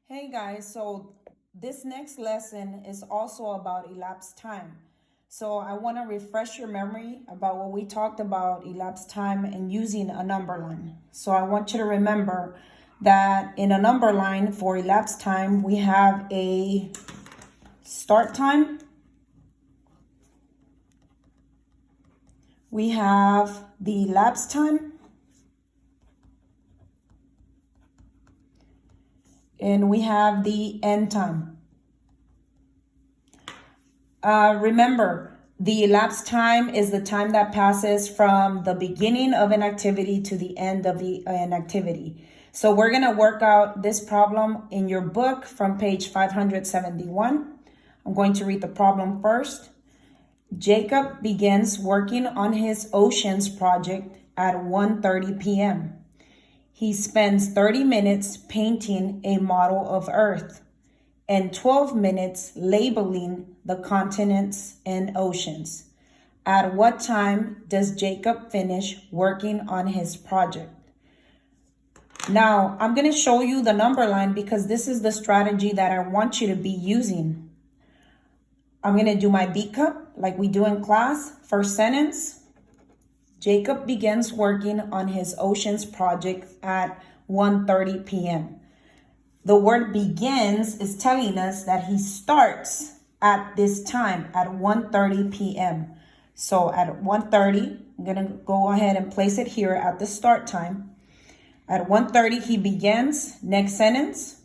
Hey guys, so this next lesson is also about elapsed time. So I want to refresh your memory about what we talked about elapsed time and using a number line. So I want you to remember that in a number line for elapsed time, we have a start time, we have the elapsed time, and we have the end time. Remember, the elapsed time is the time that passes from the beginning of an activity to the end of an activity. So we're going to work out this problem in your book from page 571. I'm going to read the problem first. Jacob begins working on his oceans project at 1:30 p.m. He spends 30 minutes painting a model of Earth and 12 minutes labeling the continents and oceans. At what time does Jacob finish working on his project? Now, I'm going to show you the number line because this is the strategy that I want you to be using. I'm going to do my B cup like we do in class. First sentence, Jacob begins working on his oceans project at 1:30 p.m. The word begins is telling us that he starts at this time at 1:30 p.m. So at 1:30, I'm going to go ahead and place it here at the start time. At 1:30, he begins. Next sentence.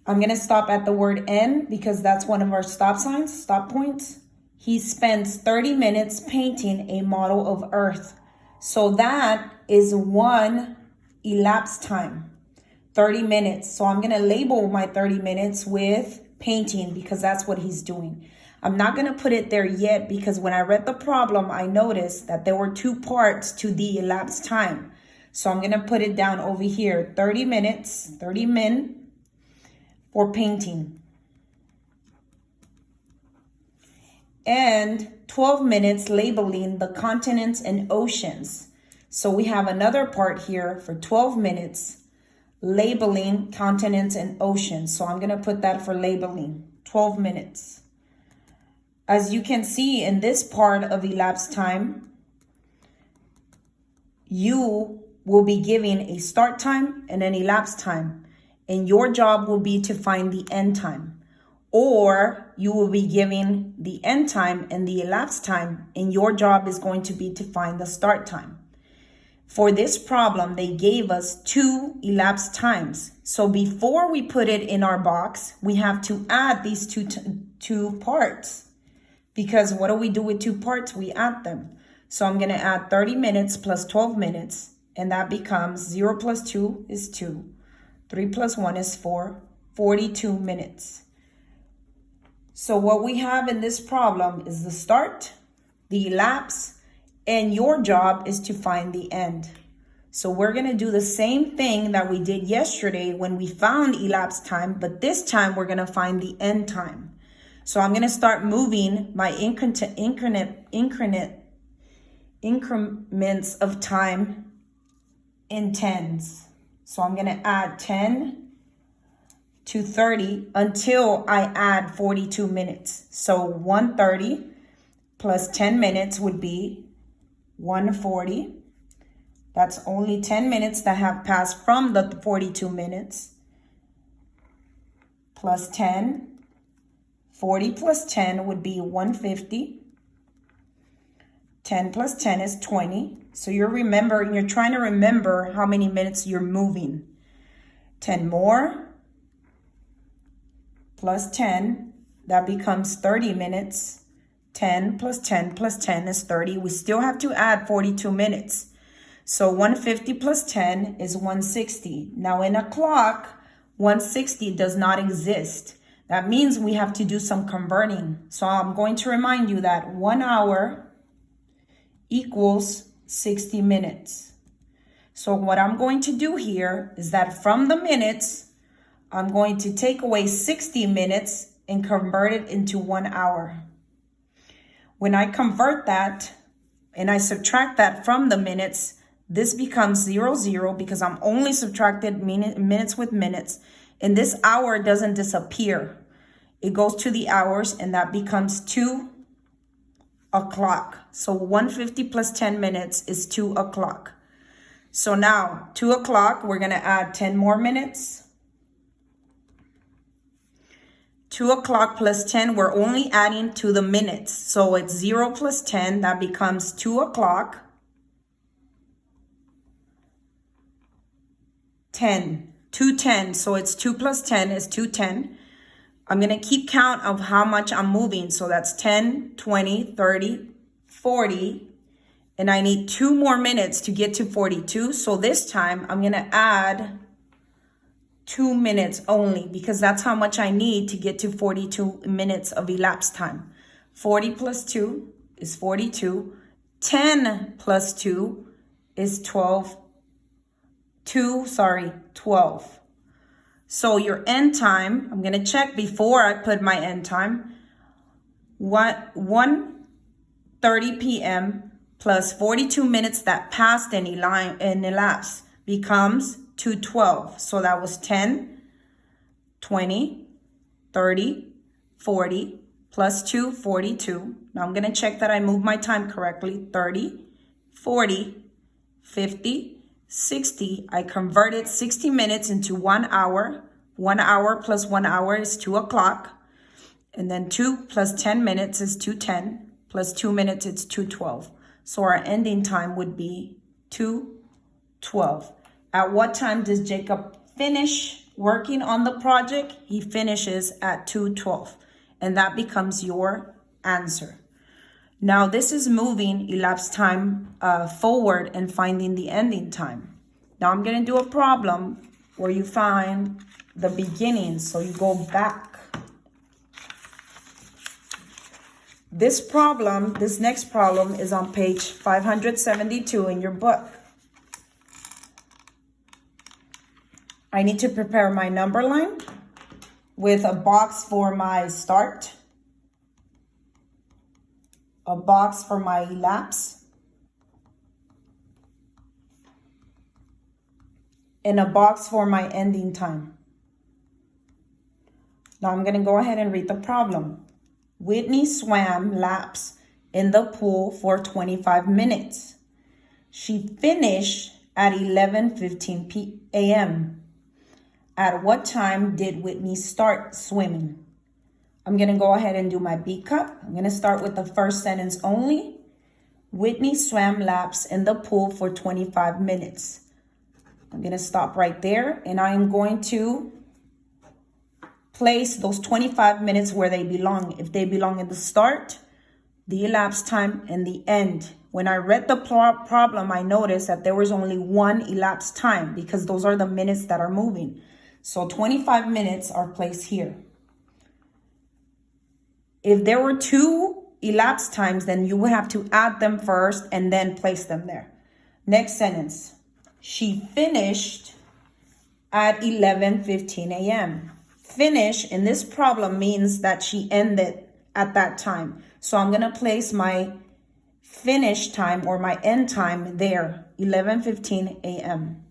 I'm going to stop at the word end because that's one of our stop signs, stop points. He spends 30 minutes painting a model of Earth. So that is one elapsed time. 30 minutes. So I'm going to label my 30 minutes with painting because that's what he's doing. I'm not going to put it there yet because when I read the problem, I noticed that there were two parts to the elapsed time. So I'm going to put it down over here. 30 minutes, 30 min for painting. And 12 minutes labeling the continents and oceans. So we have another part here for 12 minutes labeling continents and oceans. So I'm going to put that for labeling, 12 minutes. As you can see in this part of elapsed time, you will be giving a start time and an elapsed time. And your job will be to find the end time. Or you will be giving the end time and the elapsed time. And your job is going to be to find the start time. For this problem, they gave us two elapsed times. So before we put it in our box, we have to add these two parts. Because what do we do with two parts? We add them. So I'm going to add 30 minutes plus 12 minutes. And that becomes 0 plus 2 is 2. 3 plus 1 is 4. 42 minutes. So what we have in this problem is the start, the elapse, and your job is to find the end. So we're going to do the same thing that we did yesterday when we found elapsed time, but this time we're going to find the end time. So I'm going to start moving my increments of time in tens. So I'm going to add 10 to 30 until I add 42 minutes. So 1:30 plus 10 minutes would be 1:40. That's only 10 minutes that have passed from the 42 minutes. Plus 10. 40 plus 10 would be 150. 10 plus 10 is 20. So you're trying to remember how many minutes you're moving. 10 more plus 10, that becomes 30 minutes. 10 plus 10 plus 10 is 30. We still have to add 42 minutes. So 150 plus 10 is 160. Now in a clock, 160 does not exist. That means we have to do some converting. So I'm going to remind you that 1 hour equals 60 minutes. So what I'm going to do here is that from the minutes, I'm going to take away 60 minutes and convert it into 1 hour. When I convert that and I subtract that from the minutes, This becomes 0, 0 because I'm only subtracted minutes with minutes. And this hour doesn't disappear. It goes to the hours, and that becomes 2 o'clock. So 150 plus 10 minutes is 2 o'clock. So now 2 o'clock, we're going to add 10 more minutes. 2 o'clock plus 10, we're only adding to the minutes. So it's 0 plus 10, that becomes 2 o'clock. 10, 2:10, so it's 2 plus 10 is 2:10. I'm going to keep count of how much I'm moving. So that's 10, 20, 30, 40. And I need 2 more minutes to get to 42. So this time I'm going to add 2 minutes only because that's how much I need to get to 42 minutes of elapsed time. 40 plus 2 is 42. 10 plus 2 is 12. 12. So your end time, I'm going to check before I put my end time. 1:30 p.m. plus 42 minutes that passed and elapsed becomes 2:12. So that was 10, 20, 30, 40, plus 2, 42. Now I'm going to check that I moved my time correctly. 30, 40, 50, 60. I converted 60 minutes into 1 hour. 1 hour plus 1 hour is 2 o'clock. And then 2 plus 10 minutes is 2:10. Plus 2 minutes, it's 2:12. So our ending time would be 2:12. At what time does Jacob finish working on the project? He finishes at 2:12. And that becomes your answer. Now this is moving elapsed time forward and finding the ending time. Now I'm going to do a problem where you find the beginning. So you go back. This next problem is on page 572 in your book. I need to prepare my number line with a box for my start, a box for my elapse, and a box for my ending time. Now I'm going to go ahead and read the problem. Whitney swam laps in the pool for 25 minutes. She finished at 11:15 a.m. At what time did Whitney start swimming? I'm going to go ahead and do my B cup. I'm going to start with the first sentence only. Whitney swam laps in the pool for 25 minutes. I'm going to stop right there, and I'm going to place those 25 minutes where they belong. If they belong at the start, the elapsed time, and the end. When I read the problem, I noticed that there was only one elapsed time because those are the minutes that are moving. So 25 minutes are placed here. If there were 2 elapsed times, then you would have to add them first and then place them there. Next sentence. She finished at 11:15 a.m. Finish in this problem means that she ended at that time. So I'm going to place my finish time or my end time there, 11:15 a.m.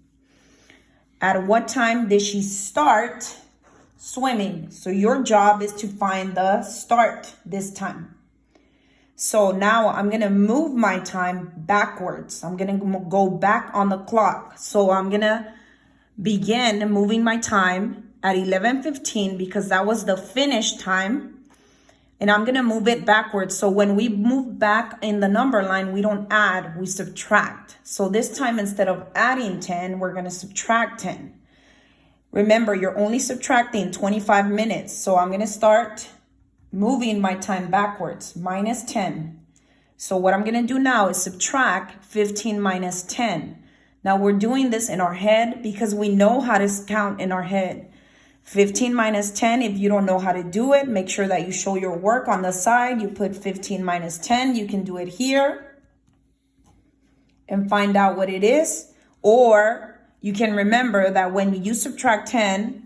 At what time did she start swimming? So your job is to find the start this time. So now I'm going to move my time backwards. I'm going to go back on the clock. So I'm going to begin moving my time at 11:15 because that was the finish time. And I'm going to move it backwards. So when we move back in the number line, we don't add, we subtract. So this time, instead of adding 10, we're going to subtract 10. Remember, you're only subtracting 25 minutes. So I'm going to start moving my time backwards, minus 10. So what I'm going to do now is subtract 15 minus 10. Now we're doing this in our head because we know how to count in our head. 15 minus 10, if you don't know how to do it, make sure that you show your work on the side. You put 15 minus 10. You can do it here and find out what it is. Or you can remember that when you subtract 10,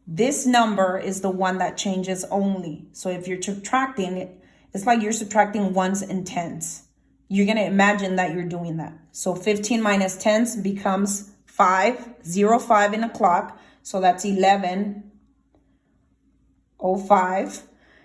this number is the one that changes only. So if you're subtracting it, it's like you're subtracting ones and tens. you're going to imagine that you're doing that. So 15 minus 10 becomes 5, 0, 5 in the clock. So that's 11:05.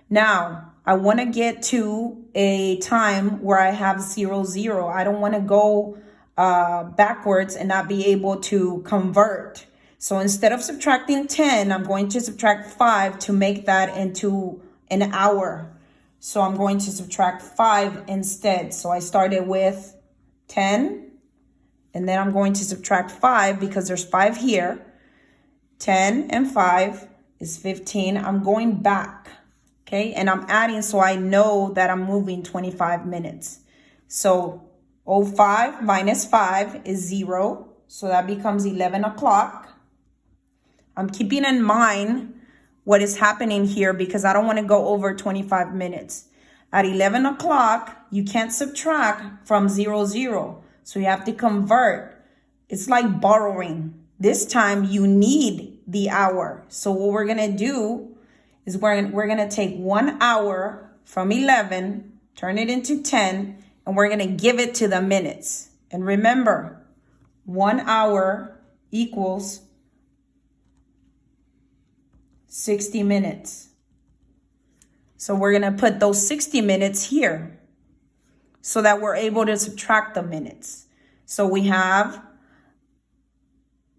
Now, I want to get to a time where I have 0, 0. I don't want to go backwards and not be able to convert. So instead of subtracting 10, I'm going to subtract 5 to make that into an hour. So I'm going to subtract 5 instead. So I started with 10, and then I'm going to subtract 5 because there's 5 here. 10 and 5 is 15. I'm going back, okay? And I'm adding so I know that I'm moving 25 minutes. So 05 minus 5 is 0. So that becomes 11 o'clock. I'm keeping in mind what is happening here because I don't want to go over 25 minutes. At 11 o'clock, you can't subtract from 0, 0. So you have to convert. It's like borrowing. This time you need the hour. So what we're going to do is we're going to take 1 hour from 11, turn it into 10, and we're going to give it to the minutes. And remember, 1 hour equals 60 minutes. So we're going to put those 60 minutes here so that we're able to subtract the minutes. So we have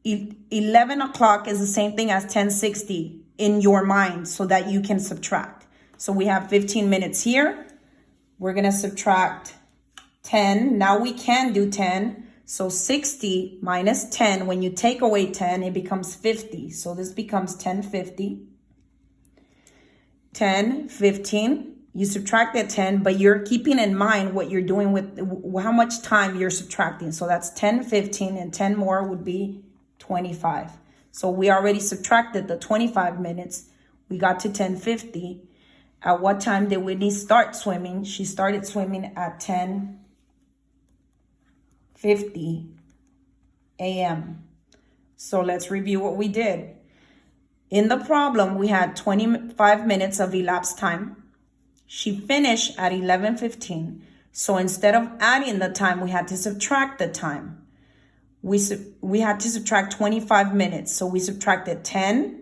11 o'clock is the same thing as 10:60 in your mind so that you can subtract. So we have 15 minutes here. We're going to subtract 10. Now we can do 10. So 60 minus 10, when you take away 10, it becomes 50. So this becomes 10:50. 10:15. You subtracted 10, but you're keeping in mind what you're doing with how much time you're subtracting. So that's 10:15, and 10 more would be 25. So we already subtracted the 25 minutes. We got to 10:50. At what time did Whitney start swimming? She started swimming at 10:50 a.m. So let's review what we did. In the problem, we had 25 minutes of elapsed time. She finished at 11:15. So instead of adding the time, we had to subtract the time. We had to subtract 25 minutes. So we subtracted 10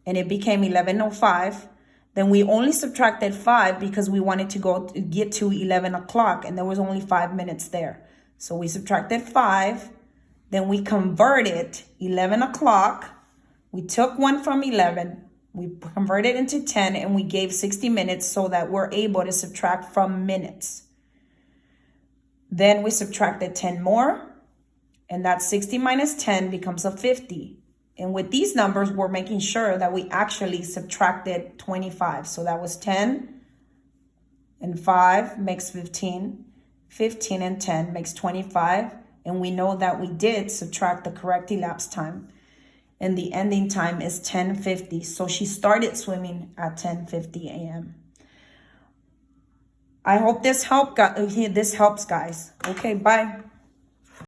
and it became 11:05. Then we only subtracted 5 because we wanted to get to 11 o'clock and there was only 5 minutes there. So we subtracted 5. Then we converted 11 o'clock. We took 1 from 11. We converted into 10 and we gave 60 minutes so that we're able to subtract from minutes. Then we subtracted 10 more. And that 60 minus 10 becomes a 50. And with these numbers, we're making sure that we actually subtracted 25. So that was 10 and 5 makes 15. 15 and 10 makes 25. And we know that we did subtract the correct elapsed time. And the ending time is 10:50. So she started swimming at 10:50 a.m. I hope this helps, guys. Okay, bye.